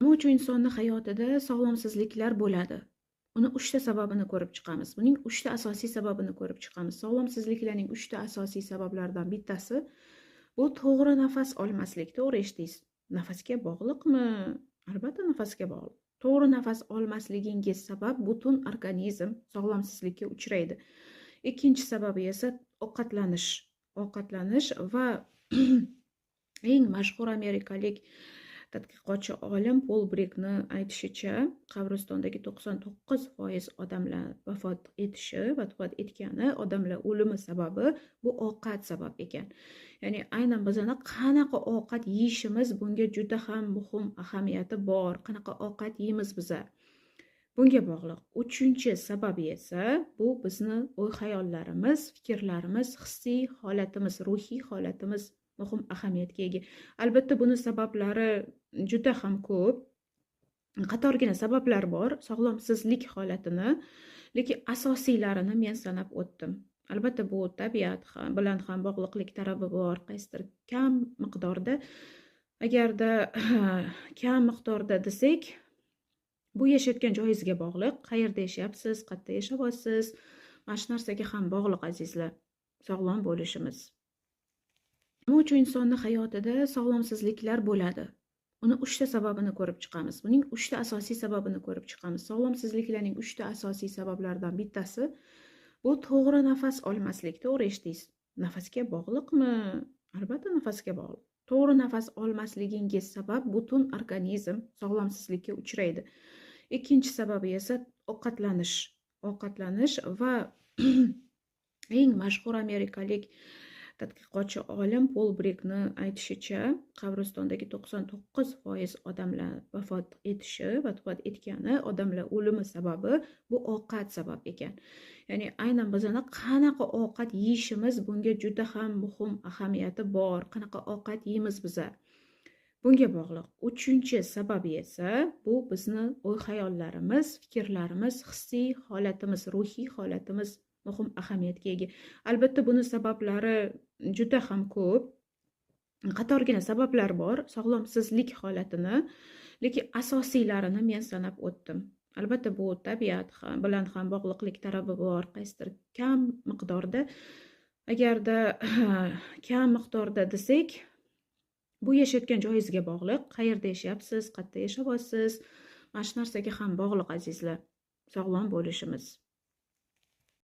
Nima uchun insonni hayotida sog'lomsizliklar bo'ladi? Uni 3 ta sababini ko'rib chiqamiz. Buning 3 ta asosiy sababini ko'rib chiqamiz. Sog'lomsizliklarning 3 ta asosiy sabablaridan bittasi bu to'g'ri nafas olmaslik. To'g'ri eshitdingiz. Nafasga bog'liqmi? Albatta nafasga bog'liq. To'g'ri nafas olmasligingiz sabab butun organizm sog'lomsizlikka uchraydi. Ikkinchi sababi esa ovqatlanish. Ovqatlanish va eng mashhur amerikalik tadqiqotchi olim Pol Brikni aytishicha, qabristondagi 99% odamlar vafot etishi, vafot etgani, odamlar o'limi sababi bu ovqat sabab ekan. Ya'ni aynan bizani qanaqa ovqat yeyishimiz bunga juda ham muhim ahamiyati bor. Qanaqa ovqat yeymiz biza? Bunga bog'liq. Uchinchi sababi esa bu bizni o'y-xayollarimiz, fikrlarimiz, hissiy holatimiz, ruhiy holatimiz muhim ahamiyatga ega. Albatta buni sabablari juda ham ko'p. Qatorgina sabablar bor sog'lomsizlik holatini, lekin asosiylarini men sanab o'tdim. Albatta bu tabiat bilan ham bog'liqlik tarafi bor, qaysidir kam miqdorda. Agarda kam miqdorda desak, bu yashayotgan joyingizga bog'liq, qayerda yashayapsiz, qayerda yashayapsiz, mana shu narsaga ham bog'liq azizlar, sog'lom bo'lishimiz. Nima uchun insonni hayotida sog'lomsizliklar bo'ladi? Uni 3 ta sababini ko'rib chiqamiz. Buning 3 ta asosiy sababini ko'rib chiqamiz. Sog'lomsizliklarning 3 ta asosiy sabablaridan bittasi bu to'g'ri nafas olmaslik. To'g'ri eshitdingiz. Nafasga bog'liqmi? Albatta nafasga bog'liq. To'g'ri nafas olmasligingiz sabab butun organizm sog'lomsizlikka uchraydi. Ikkinchi sababi esa ovqatlanish. Ovqatlanish va eng mashhur amerikalik tadqiqotchi olim Pol Brikni aytishicha, qabristondagi 99% odamlar vafot etishi, vafot etgani, odamlar o'limi sababi bu ovqat sabab ekan. Ya'ni aynan bizani qanaqa ovqat yeyishimiz bunga juda ham muhim ahamiyati bor. Qanaqa ovqat yeymiz biza? Bunga bog'liq. Uchinchi sababi esa bu bizni o'y-xayollarimiz, fikrlarimiz, hissiy holatimiz, ruhiy holatimiz muhim ahamiyatga ega. Albatta buni sabablari juda ham ko'p. Qatorgina sabablar bor sog'lomsizlik holatini, lekin asosiylarini men sanab o'tdim. Albatta bu tabiat bilan ham bog'liqlik tarafi bor, qaysidir kam miqdorda. Agarda kam miqdorda desak, bu yashayotgan joyingizga bog'liq, qayerda yashayapsiz, qayerda yashayapsiz, mana shu narsaga ham bog'liq azizlar, sog'lom bo'lishimiz.